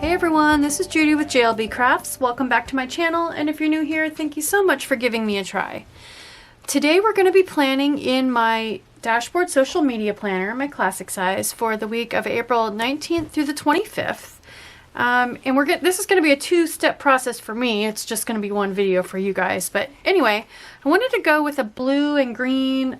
Hey everyone, this is Judy with JLBCrafts. Welcome back to my channel, and if you're new here, thank you so much for giving me a try. Today we're going to be planning in my dashboard social media planner, my classic size, for the week of April 19th through the 25th. And this is going to be a two-step process for me. It's just going to be one video for you guys. But anyway, I wanted to go with a blue and green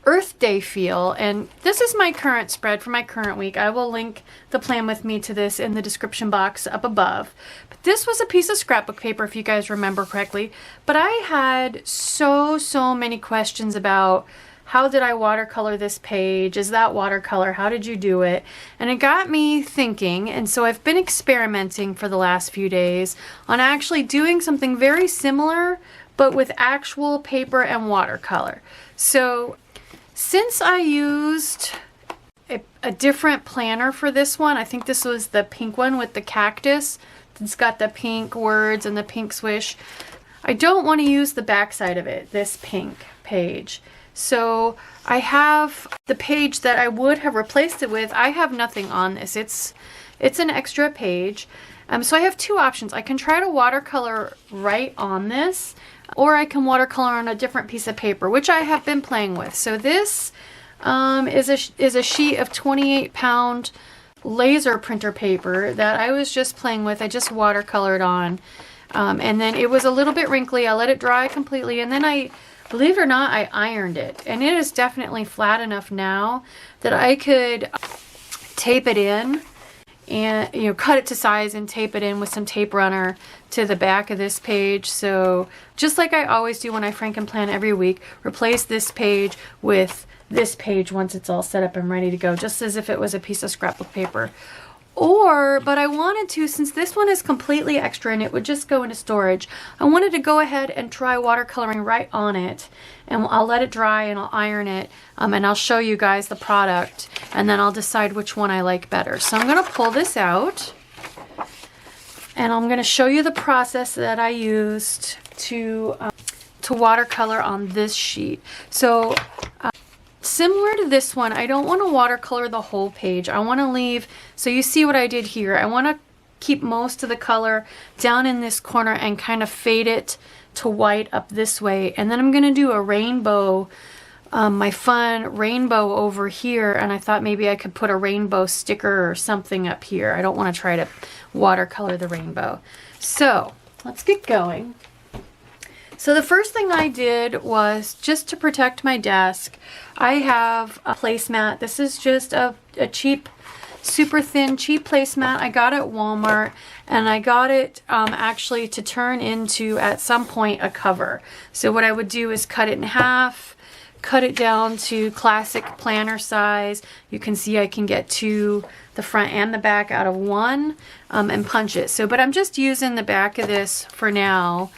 Earth Day feel, and this is my current spread for my current week. I will link the plan with me to this in the description box up above. But this was a piece of scrapbook paper, if you guys remember correctly. But I had so many questions about how did I watercolor this page? Is that watercolor? How did you do it? And it got me thinking, and so I've been experimenting for the last few days on actually doing something very similar, but with actual paper and watercolor. So since I used a different planner for this one, I think this was the pink one with the cactus. It's got the pink words and the pink swish. I don't want to use the back side of it, this pink page. So I have the page that I would have replaced it with. I have nothing on this. It's an extra page. So I have two options. I can try to watercolor right on this, or I can watercolor on a different piece of paper, which I have been playing with. So this is a sheet of 28-pound laser printer paper that I was just playing with. I just watercolored on. And then it was a little bit wrinkly. I let it dry completely, and then believe it or not, I ironed it. And it is definitely flat enough now that I could tape it in and cut it to size and tape it in with some tape runner to the back of this page. So just like I always do when I Frankenplan every week, replace this page with this page once it's all set up and ready to go, just as if it was a piece of scrapbook paper. But I wanted to, since this one is completely extra and it would just go into storage, I wanted to go ahead and try watercoloring right on it. And I'll let it dry and I'll iron it, and I'll show you guys the product, and then I'll decide which one I like better. So I'm going to pull this out, and I'm going to show you the process that I used to watercolor on this sheet. So similar to this one, I don't want to watercolor the whole page. I want to leave, so you see what I did here. I want to keep most of the color down in this corner and kind of fade it to white up this way. And then I'm going to do a rainbow, my fun rainbow over here. And I thought maybe I could put a rainbow sticker or something up here. I don't want to try to watercolor the rainbow. So let's get going. So the first thing I did was, just to protect my desk, I have a placemat. This is just a cheap, super thin, cheap placemat I got at Walmart, and I got it actually to turn into, at some point, a cover. So what I would do is cut it in half, cut it down to classic planner size. You can see I can get to the front and the back out of one, and punch it. So, but I'm just using the back of this for now,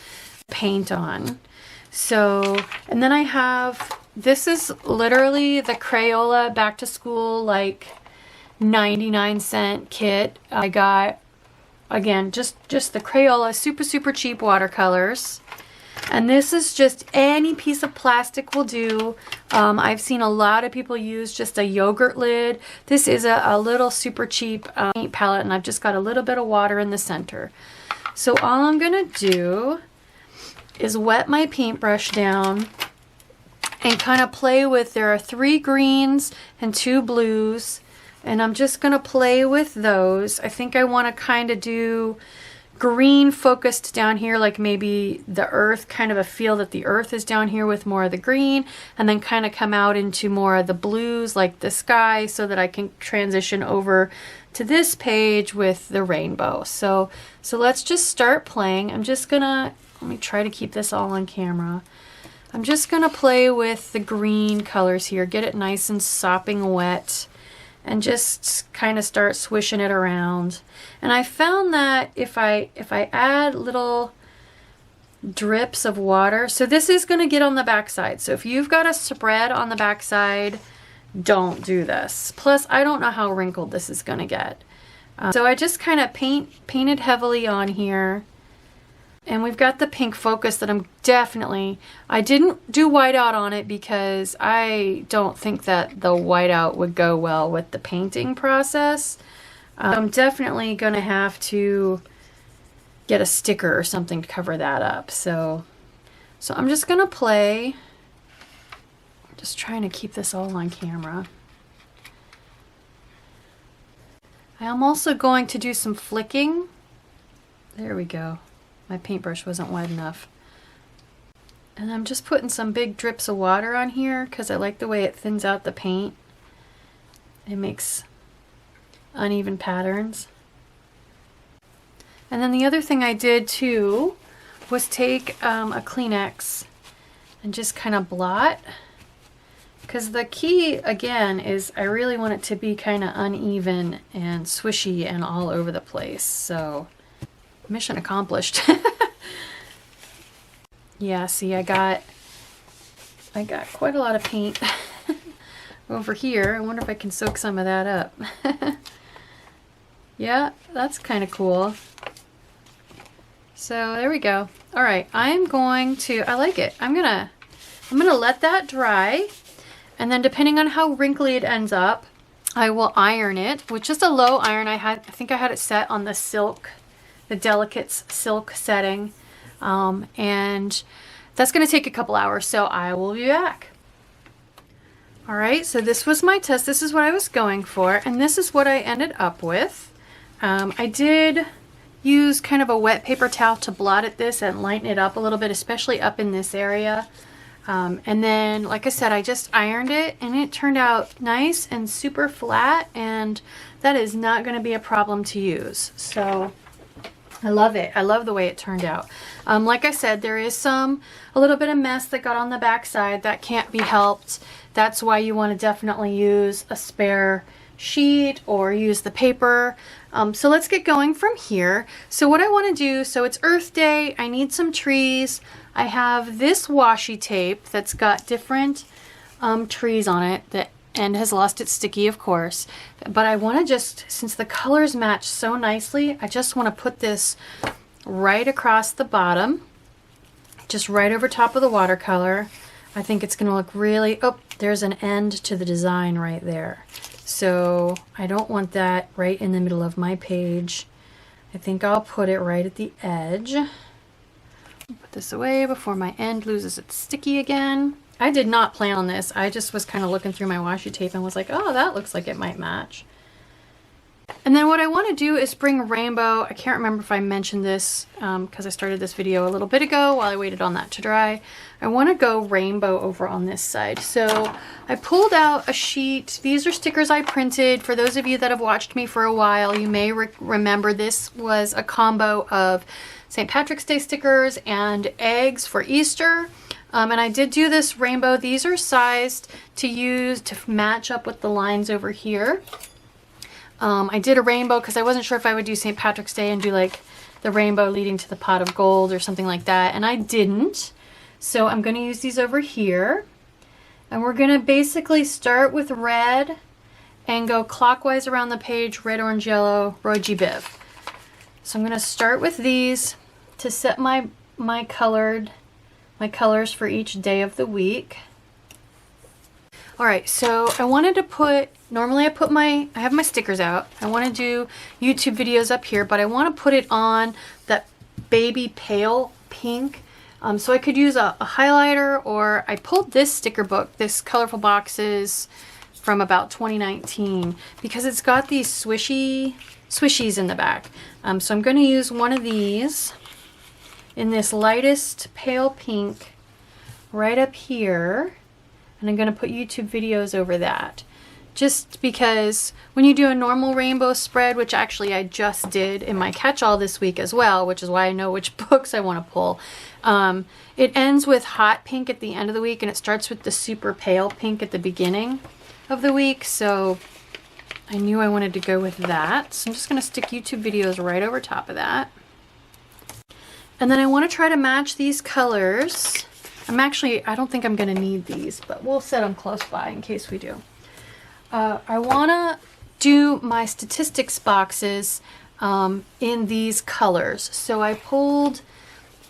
paint on. So, and then I have, this is literally the Crayola back to school, like 99-cent kit. I got, again, just the Crayola super cheap watercolors. And this is just any piece of plastic will do. I've seen a lot of people use just a yogurt lid. This is a little super cheap paint palette, and I've just got a little bit of water in the center. So all I'm gonna do is wet my paintbrush down and kind of play with, there are 3 greens and 2 blues, and I'm just going to play with those. I think I want to kind of do green focused down here, like maybe the earth, kind of a feel that the earth is down here with more of the green, and then kind of come out into more of the blues like the sky, so that I can transition over to this page with the rainbow. So let's just start playing. I'm just gonna, let me try to keep this all on camera. I'm just gonna play with the green colors here, get it nice and sopping wet, and just kind of start swishing it around. And I found that if I add little drips of water, so this is gonna get on the back side. So if you've got a spread on the back side, don't do this. Plus, I don't know how wrinkled this is gonna get. So I just kind of painted heavily on here. And we've got the pink focus that I didn't do whiteout on it because I don't think that the whiteout would go well with the painting process. I'm definitely going to have to get a sticker or something to cover that up. So I'm just going to play. Just trying to keep this all on camera. I am also going to do some flicking. There we go. My paintbrush wasn't wide enough. And I'm just putting some big drips of water on here because I like the way it thins out the paint. It makes uneven patterns. And then the other thing I did too was take a Kleenex and just kind of blot. Because the key, again, is I really want it to be kind of uneven and swishy and all over the place. So, mission accomplished. Yeah, see, I got quite a lot of paint over here. I wonder if I can soak some of that up. Yeah, that's kind of cool. So, there we go. All right, I'm going to, I like it. I'm gonna let that dry. And then depending on how wrinkly it ends up, I will iron it with just a low iron. I think I had it set on the silk, the Delicate's silk setting. And that's going to take a couple hours, so I will be back. All right, so this was my test. This is what I was going for, and this is what I ended up with. I did use kind of a wet paper towel to blot at this and lighten it up a little bit, especially up in this area. And then, like I said, I just ironed it and it turned out nice and super flat, and that is not going to be a problem to use. So I love it. I love the way it turned out. Like I said, there is a little bit of mess that got on the back side that can't be helped. That's why you want to definitely use a spare sheet or use the paper. So let's get going from here. So what I want to do, so it's Earth Day, I need some trees. I have this washi tape that's got different trees on it and has lost its sticky, of course. But I want to just, since the colors match so nicely, I just want to put this right across the bottom, just right over top of the watercolor. I think it's going to look really, oh, there's an end to the design right there. So I don't want that right in the middle of my page. I think I'll put it right at the edge. Put this away before my end loses its sticky again. I did not plan on this. I just was kind of looking through my washi tape and was like, oh, that looks like it might match. And then what I want to do is bring rainbow. I can't remember if I mentioned this because I started this video a little bit ago while I waited on that to dry. I want to go rainbow over on this side. So I pulled out a sheet. These are stickers I printed. For those of you that have watched me for a while, you may remember this was a combo of St. Patrick's Day stickers and eggs for Easter. And I did do this rainbow. These are sized to use to match up with the lines over here. I did a rainbow because I wasn't sure if I would do St. Patrick's Day and do like the rainbow leading to the pot of gold or something like that, and I didn't. So I'm going to use these over here, and we're going to basically start with red and go clockwise around the page, red, orange, yellow, Roji Biv. So I'm going to start with these to set my colors for each day of the week. All right, so I wanted to put, normally I have my stickers out. I want to do YouTube videos up here, but I want to put it on that baby pale pink. So I could use a highlighter, or I pulled this sticker book, this Colorful Boxes from about 2019, because it's got these swishies in the back. So I'm going to use one of these in this lightest pale pink right up here. And I'm going to put YouTube videos over that. Just because when you do a normal rainbow spread, which actually I just did in my catch-all this week as well, which is why I know which books I want to pull. It ends with hot pink at the end of the week, and it starts with the super pale pink at the beginning of the week. So I knew I wanted to go with that. So I'm just going to stick YouTube videos right over top of that. And then I want to try to match these colors. I don't think I'm going to need these, but we'll set them close by in case we do. I want to do my statistics boxes in these colors. So I pulled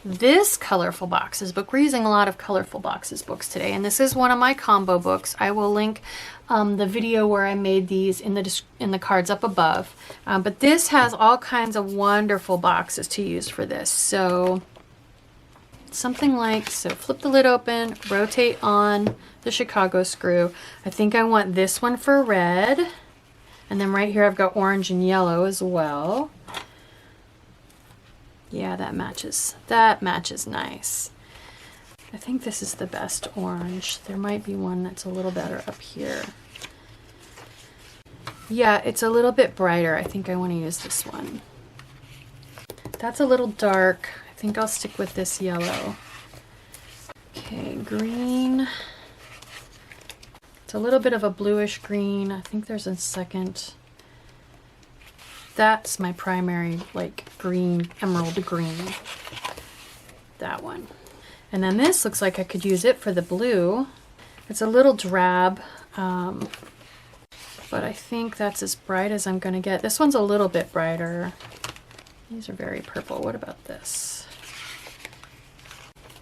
this Colorful Boxes book. We're using a lot of Colorful Boxes books today, and this is one of my combo books. I will link the video where I made these in the cards up above. But this has all kinds of wonderful boxes to use for this. So something like, so flip the lid open, rotate on the Chicago screw. I think I want this one for red. And then right here I've got orange and yellow as well. Yeah, that matches. That matches nice. I think this is the best orange. There might be one that's a little better up here. Yeah, it's a little bit brighter. I think I want to use this one. That's a little dark. I think I'll stick with this yellow. Okay, green. It's a little bit of a bluish green. I think there's a second. That's my primary, like, green, emerald green. That one. And then this looks like I could use it for the blue. It's a little drab, but I think that's as bright as I'm going to get. This one's a little bit brighter. These are very purple. What about this?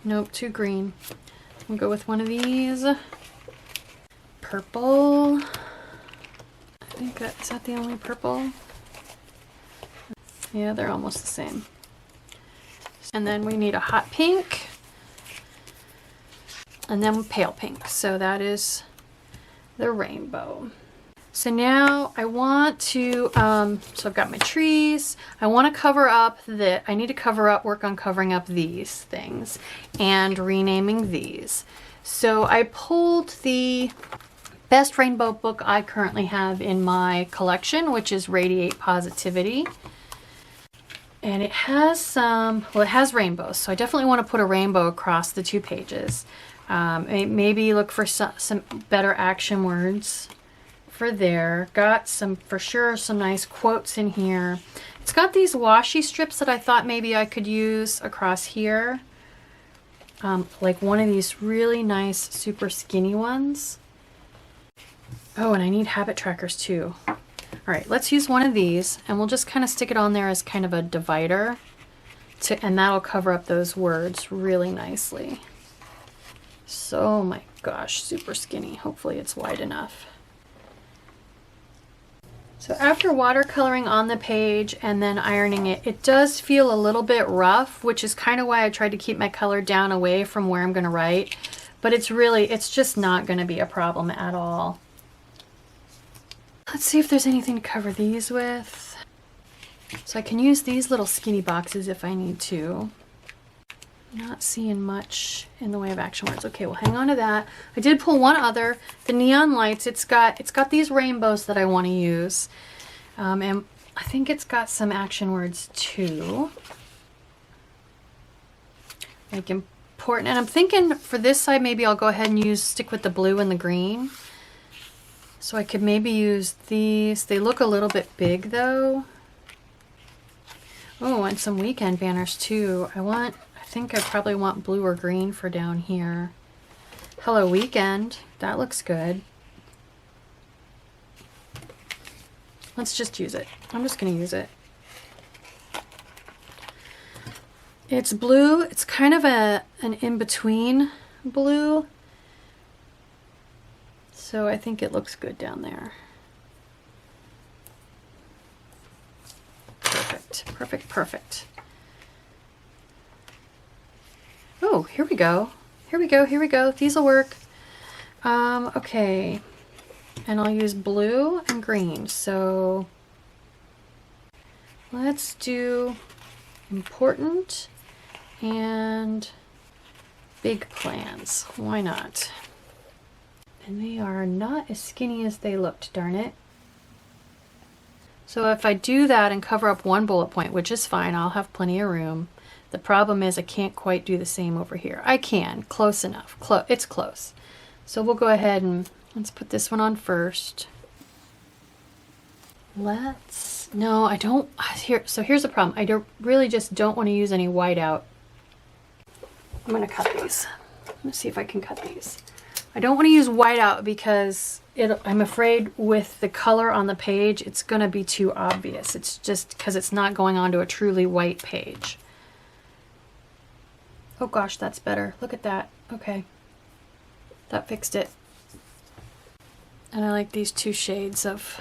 Nope, too green. We'll go with one of these. Purple. I think is that the only purple? Yeah, they're almost the same. And then we need a hot pink. And then pale pink. So that is the rainbow. So now I want to, so I've got my trees. I want to cover up I need to work on covering up these things and renaming these. So I pulled the best rainbow book I currently have in my collection, which is Radiate Positivity. And it has some, well, it has rainbows. So I definitely want to put a rainbow across the 2 pages. Maybe look for some better action words for there. Got some, for sure, some nice quotes in here. It's got these washi strips that I thought maybe I could use across here. Like one of these really nice, super skinny ones. Oh, and I need habit trackers too. All right, let's use one of these and we'll just kind of stick it on there as kind of a divider and that'll cover up those words really nicely. So, oh my gosh, super skinny. Hopefully it's wide enough. So after watercoloring on the page and then ironing it, it does feel a little bit rough, which is kind of why I tried to keep my color down away from where I'm going to write. But it's just not going to be a problem at all. Let's see if there's anything to cover these with. So I can use these little skinny boxes if I need to. Not seeing much in the way of action words. Okay, well, hang on to that. I did pull one other, the neon lights. It's got these rainbows that I want to use, and I think it's got some action words too, like important. And I'm thinking for this side, maybe I'll go ahead and stick with the blue and the green. So I could maybe use these. They look a little bit big though. Oh, and some weekend banners too. I think I probably want blue or green for down here. Hello Weekend, that looks good. Let's just use it. I'm just gonna use it. It's blue, it's kind of an in-between blue. So I think it looks good down there. Perfect, perfect, perfect. Oh, here we go. Here we go, here we go. These will work. Okay. And I'll use blue and green. So let's do important and big plans. Why not? And they are not as skinny as they looked, darn it. So if I do that and cover up one bullet point, which is fine, I'll have plenty of room. The problem is I can't quite do the same over here. I can, close enough. It's close. So we'll go ahead and let's put this one on first. No, I don't, so here's the problem. I really just don't want to use any whiteout. I'm gonna cut these. Let's see if I can cut these. I don't want to use whiteout because I'm afraid with the color on the page, it's gonna be too obvious. It's just because it's not going onto a truly white page. Oh gosh, that's better. Look at that. Okay. That fixed it. And I like these 2 shades of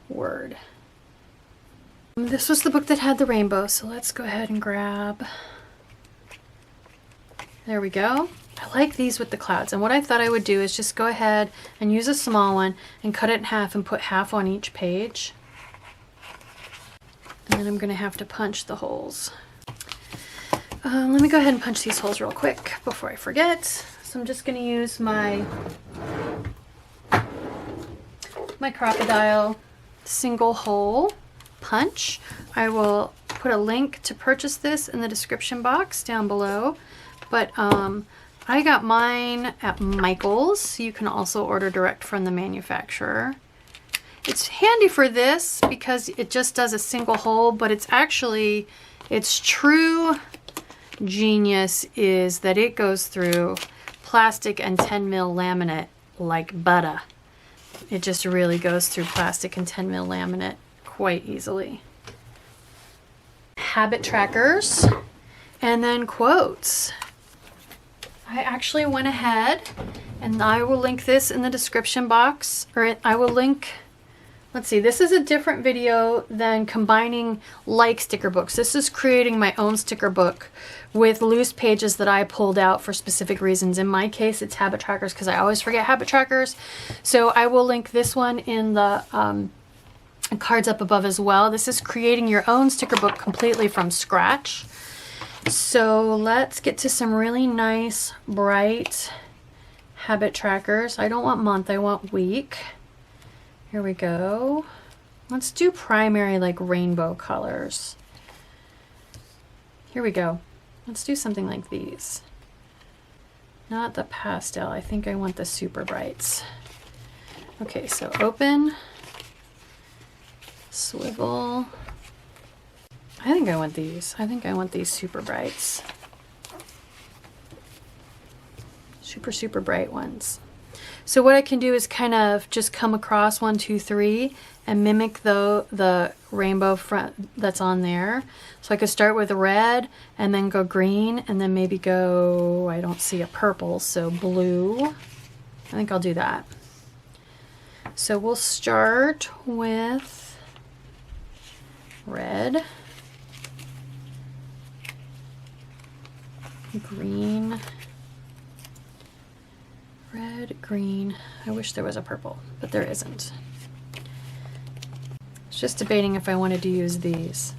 Word. This was the book that had the rainbow, so let's go ahead and grab. There we go. I like these with the clouds, and what I thought I would do is just go ahead and use a small one and cut it in half and put half on each page. And then I'm going to have to punch the holes. Let me go ahead and punch these holes real quick before I forget. So I'm just going to use my Crop-A-Dile single hole punch. I will put a link to purchase this in the description box down below. But I got mine at Michael's. You can also order direct from the manufacturer. It's handy for this because it just does a single hole, but it's actually, its true genius is that it goes through plastic and 10 mil laminate like butter. It just really goes through plastic and 10 mil laminate quite easily. Habit trackers and then quotes. I actually went ahead and I will link this in the description box, or I will link, let's see, this is a different video than combining like sticker books. This is creating my own sticker book with loose pages that I pulled out for specific reasons. In my case, it's habit trackers because I always forget habit trackers. So I will link this one in the cards up above as well. This is creating your own sticker book completely from scratch. So let's get to some really nice, bright habit trackers. I don't want month, I want week. Here we go. Let's do primary, like rainbow colors. Here we go. Let's do something like these. Not the pastel, I think I want the super brights. Okay, so open, swivel. I think I want these. I think I want these super brights. Super, super bright ones. So what I can do is kind of just come across 1, 2, 3 and mimic the rainbow front that's on there. So I could start with red and then go green and then maybe go, I don't see a purple, so blue. I think I'll do that. So we'll start with red. Green, red, green. I wish there was a purple, but there isn't. I was just debating if I wanted to use these.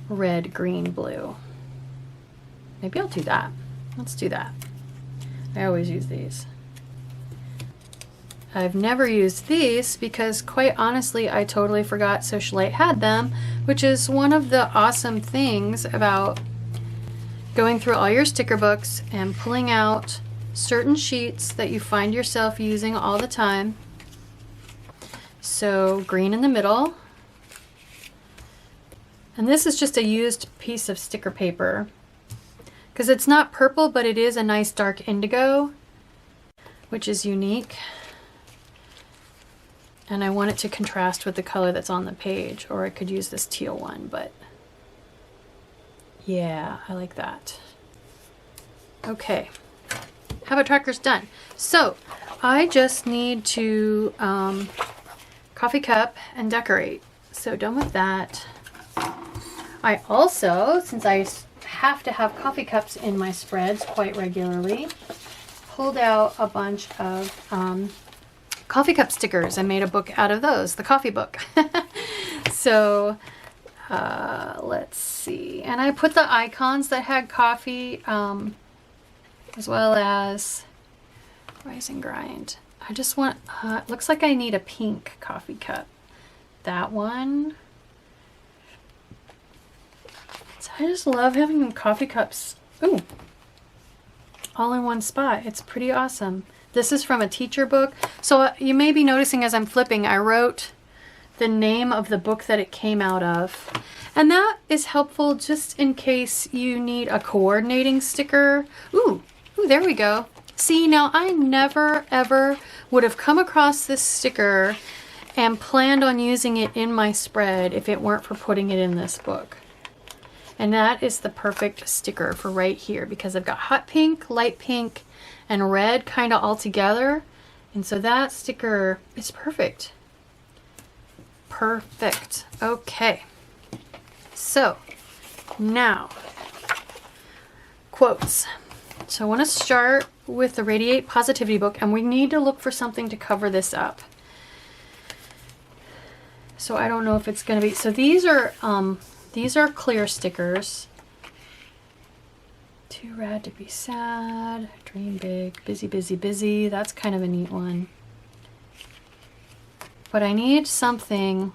Red, green, blue. Maybe I'll do that. Let's do that. I always use these. I've never used these because quite honestly I totally forgot Socialite had them, which is one of the awesome things about going through all your sticker books and pulling out certain sheets that you find yourself using all the time. So green in the middle. And this is just a used piece of sticker paper because it's not purple, but it is a nice dark indigo, which is unique. And I want it to contrast with the color that's on the page, or I could use this teal one, but yeah, I like that. Okay, habit tracker's done. So I just need to coffee cup and decorate. So done with that. I also, since I have to have coffee cups in my spreads quite regularly, pulled out a bunch of coffee cup stickers and made a book out of those, the coffee book. So let's see, and I put the icons that had coffee as well as Rise and Grind. I just want, it looks like I need a pink coffee cup. That one. So I just love having coffee cups, ooh, all in one spot. It's pretty awesome. This is from a teacher book. So you may be noticing as I'm flipping, I wrote the name of the book that it came out of. And that is helpful just in case you need a coordinating sticker. Ooh, there we go. See, now I never ever would have come across this sticker and planned on using it in my spread if it weren't for putting it in this book. And that is the perfect sticker for right here because I've got hot pink, light pink, and red kind of all together. And so that sticker is perfect. Perfect. Okay. So now, quotes. So I want to start with the Radiate Positivity book, and we need to look for something to cover this up. So I don't know if it's going to be, so these are clear stickers. Too rad to be sad, dream big, busy, busy, busy. That's kind of a neat one. But I need something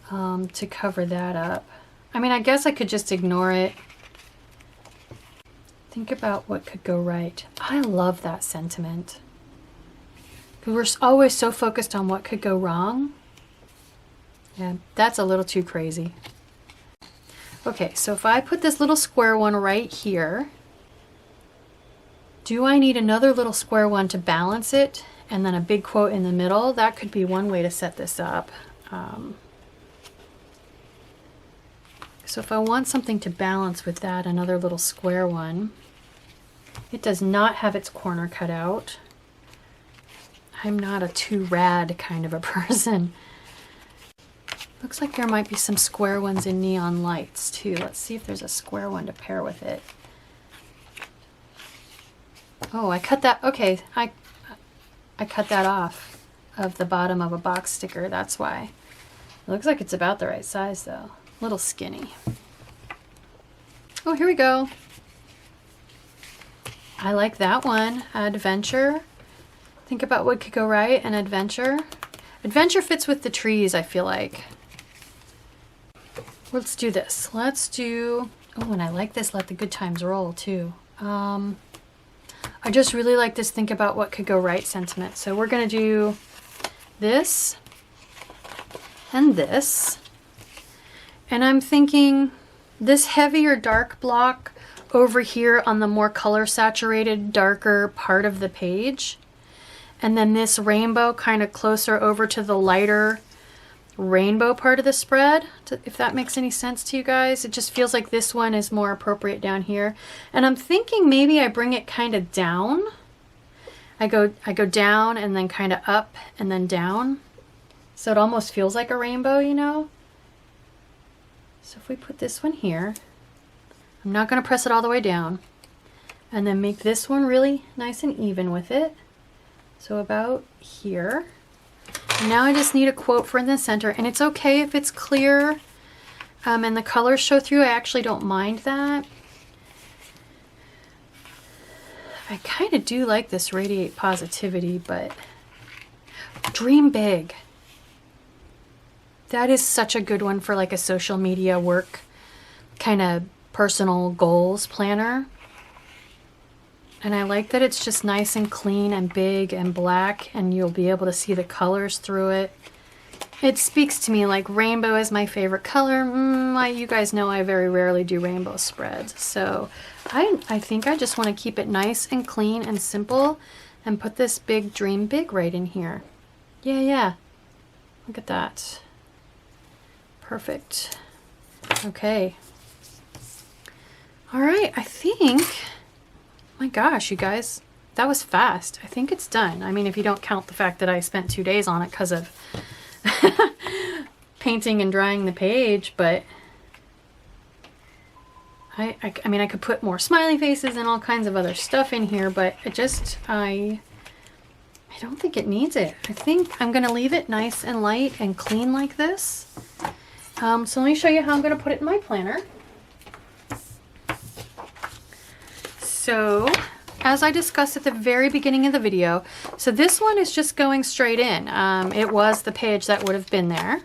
to cover that up. I mean, I guess I could just ignore it. Think about what could go right. I love that sentiment. Because we're always so focused on what could go wrong. Yeah, that's a little too crazy. Okay, so if I put this little square one right here, do I need another little square one to balance it and then a big quote in the middle? That could be one way to set this up. So if I want something to balance with that, another little square one, it does not have its corner cut out. I'm not a too rad kind of a person. Looks like there might be some square ones in neon lights too. Let's see if there's a square one to pair with it. Oh, I cut that. Okay, I cut that off of the bottom of a box sticker. That's why. It looks like it's about the right size though. A little skinny. Oh, here we go. I like that one. Adventure. Think about what could go right and adventure. Adventure fits with the trees, I feel like. Let's do this. Let's do, oh, and I like this, let the good times roll too. I just really like this think about what could go right sentiment. So we're gonna do this and this. And I'm thinking this heavier dark block over here on the more color saturated, darker part of the page. And then this rainbow kind of closer over to the lighter rainbow part of the spread, if that makes any sense to you guys. It just feels like this one is more appropriate down here. And I'm thinking maybe I bring it kind of down. I go down and then kind of up and then down. So it almost feels like a rainbow, you know? So if we put this one here, I'm not going to press it all the way down. And then make this one really nice and even with it. So about here. And now I just need a quote for in the center, and it's okay if it's clear and the colors show through. I actually don't mind that. I kind of do like this Radiate Positivity, but dream big. That is such a good one for like a social media work kind of personal goals planner. And I like that it's just nice and clean and big and black, and you'll be able to see the colors through it. It speaks to me like rainbow is my favorite color. You guys know I very rarely do rainbow spreads. So I think I just want to keep it nice and clean and simple and put this big dream big right in here. Yeah. Look at that. Perfect. Okay. All right, I think... My gosh, you guys, that was fast. I think it's done. I mean, if you don't count the fact that I spent 2 days on it because of painting and drying the page, but I mean, I could put more smiley faces and all kinds of other stuff in here, but it just, I don't think it needs it. I think I'm going to leave it nice and light and clean like this. So let me show you how I'm going to put it in my planner. So, as I discussed at the very beginning of the video, so this one is just going straight in. It was the page that would have been there.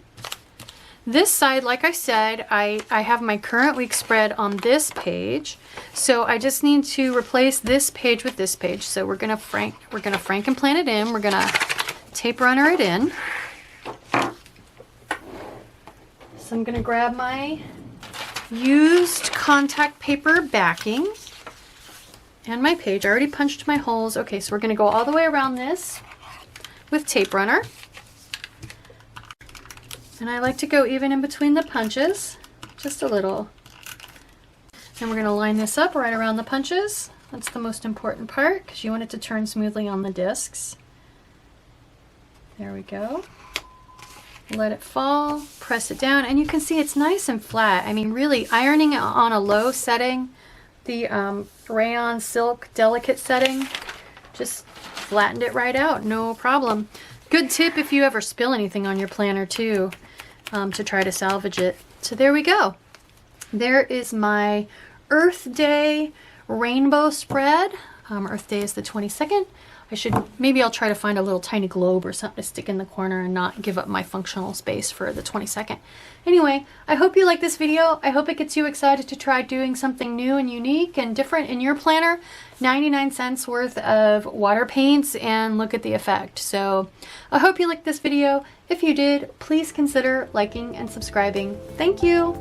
This side, like I said, I have my current week spread on this page. So I just need to replace this page with this page. So we're gonna Franken-plan it in. We're gonna tape runner it in. So I'm gonna grab my used contact paper backing. And my page. I already punched my holes. Okay, so we're going to go all the way around this with tape runner. And I like to go even in between the punches, just a little. And we're going to line this up right around the punches. That's the most important part because you want it to turn smoothly on the discs. There we go. Let it fall, press it down, and you can see it's nice and flat. I mean, really, ironing it on a low setting, the rayon silk delicate setting, just flattened it right out, no problem. Good tip if you ever spill anything on your planner too, to try to salvage it. So there we go. There is my Earth Day rainbow spread. Earth Day is the 22nd. Maybe I'll try to find a little tiny globe or something to stick in the corner and not give up my functional space for the 22nd. Anyway, I hope you like this video. I hope it gets you excited to try doing something new and unique and different in your planner. 99 cents worth of water paints, and look at the effect. So I hope you liked this video. If you did, please consider liking and subscribing. Thank you.